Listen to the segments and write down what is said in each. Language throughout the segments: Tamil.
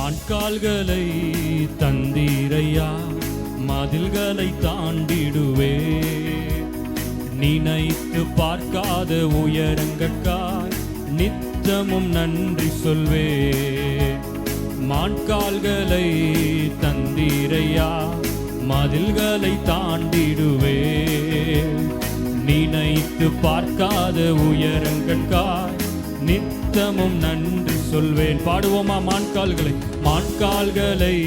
மான்கால்களை தந்தீரையா, மதில்களை தாண்டிடுவே. நினைத்து பார்க்காத உயரங்கட்காய் நித்தமும் நன்றி சொல்வே. மான்கால்களை தந்தீரையா, மதில்களை தாண்டிடுவே. நினைத்து பார்க்காத உயரங்கட்காய் நித்தமும் நன்றி சொல்வேன். பாடுவோமா? மான்கால்களை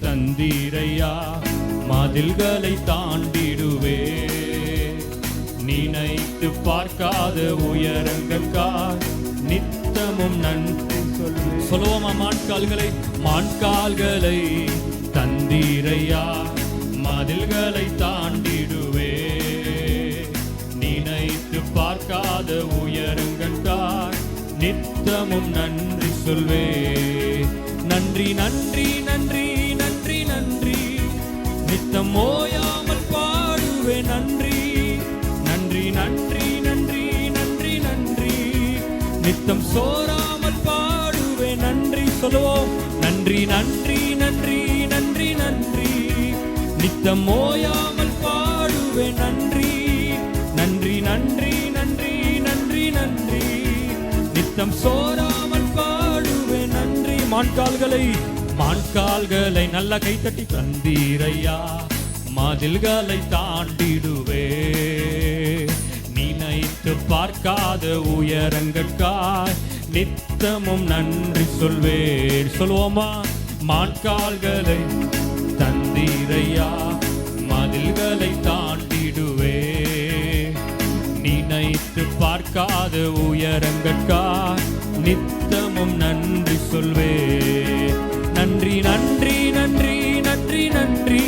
தந்தீரையா, மதில்களை தாண்டிடுவே. நினைத்து பார்க்காத உயரங்கட்காய் நித்தமும் நன்றி சொல்வேன். சொல்லுவோமா? மான்கால்களை தந்தீரையா, மதில்களை தாண்டிடுவே. நினைத்து பார்க்காத உயரங்கட்காய் நித்தமும் நன்றி சொல்வே. நன்றி நன்றி நன்றி நன்றி நன்றி, நித்தம் ஓயாமல் பாடுவே. நன்றி நன்றி நன்றி நன்றி நன்றி நன்றி, நித்தம் சோராமல் பாடுவே. நன்றி சொல்லுவோம். நன்றி நன்றி நன்றி நன்றி நன்றி, நித்தம் ஓயாமல் பாடுவே. நன்றி நன்றி நன்றி நன்றி நன்றி நன்றி, நித்தம் சோராமல் பாடுவே. நன்றி. மான்கால்களை நல்ல கைத்தட்டி தந்தீரையா, மதில்களை தாண்டிடுவே. நினைத்து பார்க்காத உயரங்கட்காய் நித்தமும் நன்றி சொல்வேன். சொல்லுவோமா? மான்கால்களை தந்தீரையா, மதில்களை தாண்டிடுவே. நினைத்து பார்க்காத உயரங்கட்காய் நித்தமும் நன்றி சொல்வே. நன்றி நன்றி நன்றி நன்றி நன்றி,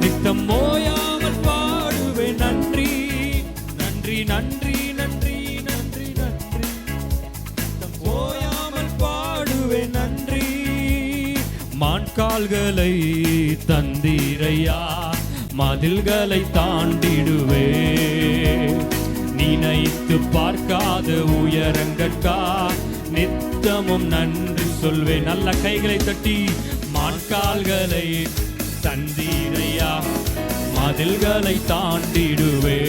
நித்தம் ஓயாமல் பாடுவே. நன்றி நன்றி நன்றி நன்றி நன்றி நன்றி, நித்தம் ஓயாமல் பாடுவே. நன்றி. மான்கால்களை தந்தீரையா, மதில்களை தாண்டிடுவே. நினைத்து பார்க்காத உயரங்கட்காய் நித்தமும் நன்றி சொல்வே. நல்ல கைகளை தட்டி மான்கால்களை தந்தீரையா, மதில்களை தாண்டிடுவே.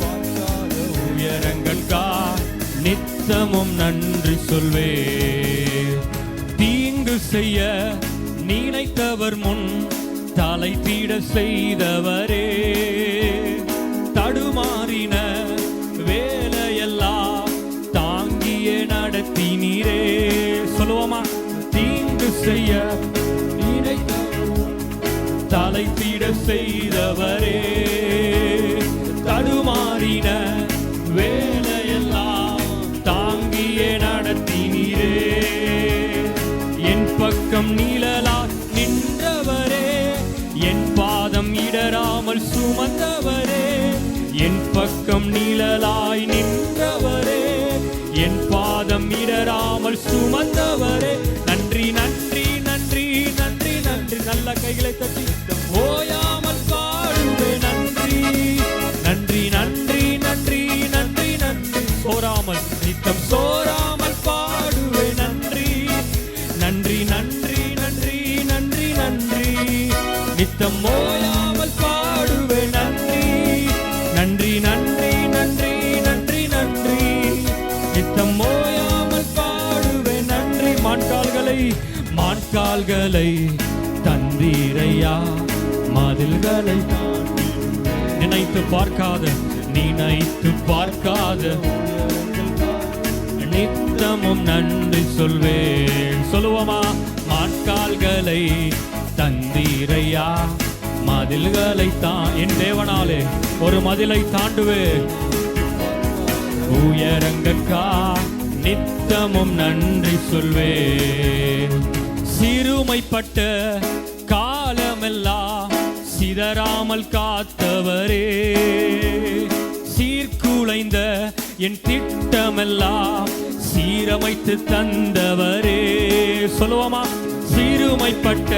பார்க்காத உயரங்கட்காய் நித்தமும் நன்றி சொல்வே. தீங்கு செய்ய நினைத்தவர் முன் தலை தீட செய்தவரே. தடுமாறின வேலையெல்லாம் தாங்கியே நடத்தினீரே. சொல்லுவோமா? தீங்கு செய்ய தலை தீட செய்தவரே. தடுமாறின வேலையெல்லாம் தாங்கியே நடத்தினீரே. என் பக்கம் நீழலா நின்றவரே, என் பாதம் இடராமல் சுமந்தவரே. என் பக்கம் நீழலாய் நின்றவரே, என் பாதம் இடராமல் சுமந்தவரே. நன்றி நன்றி நன்றி நன்றி நன்றி, நல்ல கைகளை தட்டி ஓயாமல் பாடுவே. நன்றி நன்றி நன்றி நன்றி நன்றி நன்றி, சோராமல் நித்தம் சோராமல் பாடுவே. நன்றி நன்றி நன்றி நன்றி நன்றி நன்றி, நித்தம் ஓயாமல் பாடுவே. நன்றி நன்றி நன்றி நன்றி நன்றி நன்றி, நித்தம் ஓயாமல் பாடுவே. நன்றி. மான்கால்களை தந்தீரையா, மதில்களை தாண்டி. நினைத்து பார்க்காத நித்தமும் நன்றி சொல்வேன். சொல்லுவோமா? மான்கால்களை தந்தீரையா, மதில்களை என் தேவனாலே ஒரு மதிலை தாண்டுவே. உயரங்கட்காய் நித்தமும் நன்றி சொல்வே. சிறுமைப்பட்ட காலமெல்லாம் சிதறாமல் காத்தவரே. சீர்குலைந்த என் திட்டமெல்லாம் சீரமைத்து தந்தவரே. சொல்லுவோமா? சிறுமைப்பட்ட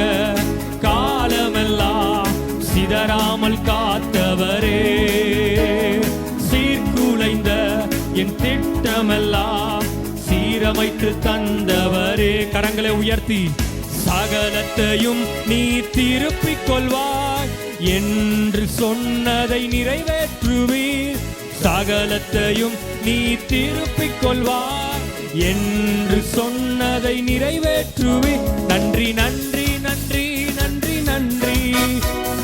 காலமெல்லாம் சிதறாமல் காத்தவரே. சீர்குலைந்த என் திட்டமெல்லாம் சீரமை வைத்து தந்தவரே. கரங்களை உயர்த்தி சகலத்தையும் நீ திருப்பிக் கொள்வாய் என்று சொன்னதை நிறைவேற்றுவீர். சகலத்தையும் நீ திருப்பிக் கொள்வாய் என்று சொன்னதை நிறைவேற்றுவீர். நன்றி நன்றி நன்றி நன்றி நன்றி,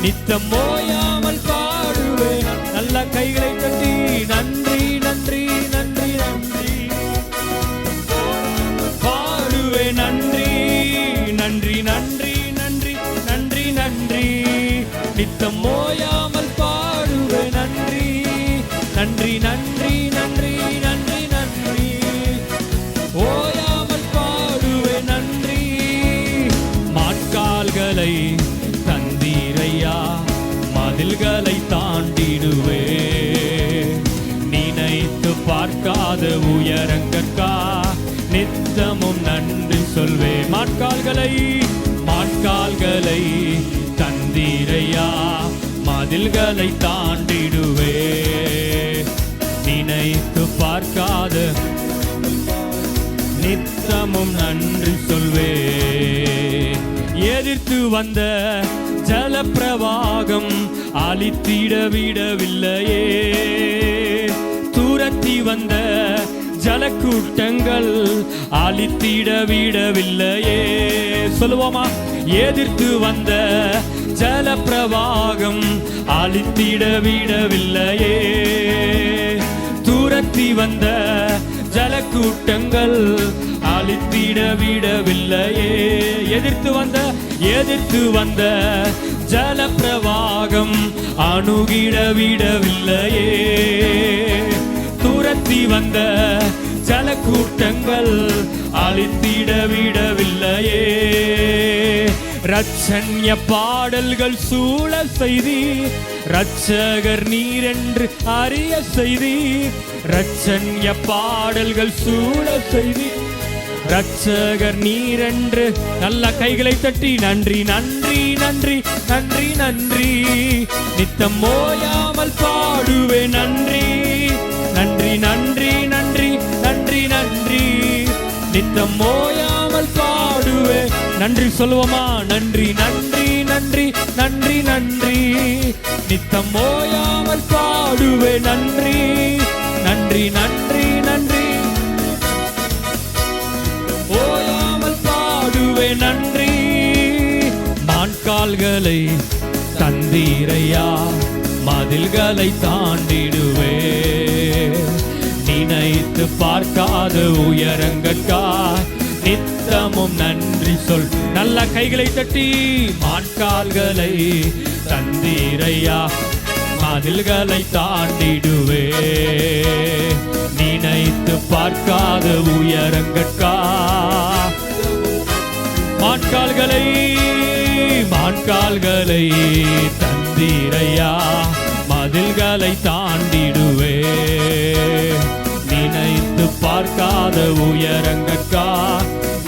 நித்தம் ஓயாமல் பாடுவேன். நல்ல கைகளை தட்டி நன்றி நன்றி நன்றி நன்றி பாடுவேன். நன்றி நன்றி நன்றி நன்றி நன்றி நன்றி, நித்தம் ஓயாமல் பாடுவேன். நன்றி நன்றி நன்றி நன்றி நன்றி நன்றி, ஓயாமல் பாடுவேன். நன்றி. மாட்கால்களை தந்தீரையா, மதில்களை தாண்டிடுவே. நினைத்து பார்க்காத உயரங்கற்கா நித்தமும் நன்றி சொல்வே. மாட்கால்களை தந்தீரையா, மதில்களை தாண்டிடுவே. நினைத்து பார்க்காத நித்தமும் நன்றி சொல்வே. எதிர்த்து வந்த ஜலப்பிரவாகம் அழித்திட விடவில்லையே. துரத்தி வந்த ஜலக்கூட்டங்கள் அழித்திட விடவில்லையே. சொல்லுவோமா? எதிர்த்து வந்த ஜலப்பிரவாகம் அழித்திட விடவில்லையே. துரத்தி வந்த ஜலக்கூட்டங்கள் அழித்திட விடவில்லையே. எதிர்த்து வந்த ஜலப்பிரவாகம் அணுகிட விடவில்லையே. துரத்தி வந்த ஜலக்கூட்டங்கள் அழித்திட விடவில்லையே. ரட்சண்ய பாடல்கள் சூழ செய்தி, ரட்சகர் நீரென்று அறிய செய்தி. ரட்சண்ய பாடல்கள் சூழ செய்தி, ரட்சகர் நீரென்று. நல்ல கைகளை தட்டி நன்றி நன்றி நன்றி நன்றி நன்றி, நித்தம் ஓயாமல் பாடுவே. நன்றி நன்றி நன்றி நன்றி நன்றி நன்றி, நித்தம் ஓயாமல் பாடுவே. நன்றி சொல்லுவோமா? நன்றி நன்றி நன்றி நன்றி நன்றி, நித்தம் ஓயாமல் பாடுவே. நன்றி நன்றி நன்றி நன்றி, ஓயாமல் பாடுவே. நன்றி. மான்கால்களை தந்தீரையா, மதில்களை தாண்டிடுவே. நினைத்து பார்க்காத உயரங்கற்கா நித்தமும் நன்றி சொல். நல்ல கைகளை தட்டி மான்கால்களை தந்தீரையா, மதில்களை தாண்டிடுவே. நினைத்து பார்க்காத உயரங்கற்கா மான்கால்களை தந்தீரையா, மதில்களை தாண்டிடுவே. நினைத்து பார்க்காத உயரங்கற்கா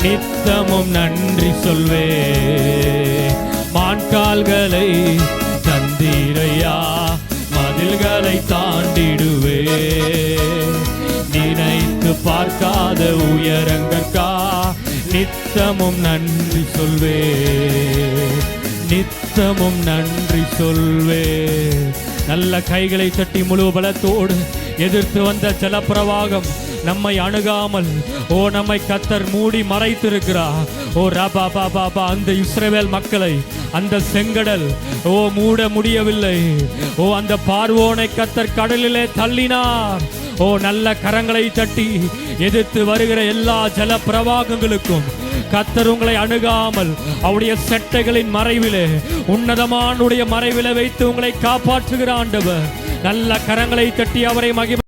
நித்தமும் நன்றி சொல்வே. மான்கால்களை தந்தீரையா, மதில்களை தாண்டிடுவே. நினைத்து பார்க்காத உயரங்கற்கா நித்தமும் நன்றி சொல்வே. நித்தமும் நன்றி சொல்வே. நல்ல கைகளை தட்டி முழு பலத்தோடு எதிர்த்து வந்த ஜலப்பிரவாகம் நம்மை அணுகாமல் நம்மை கர்த்தர் மூடி மறைத்திருக்கிறார். ரபா பாபா, அந்த இஸ்ரவேல் மக்களை அந்த செங்கடல் மூட முடியவில்லை. அந்த பார்வோனை கர்த்தர் கடலிலே தள்ளினார். நல்ல கரங்களை தட்டி எதிர்த்து வருகிற எல்லா ஜல பிரவாகங்களுக்கும் கர்த்தர் உங்களை அணுகாமல் அவருடைய செட்டைகளின் மறைவிலே, உன்னதமானுடைய மறைவிலே வைத்து உங்களை காப்பாற்றுகிற ஆண்டவர். நல்ல கரங்களை தட்டி அவரை மகிமை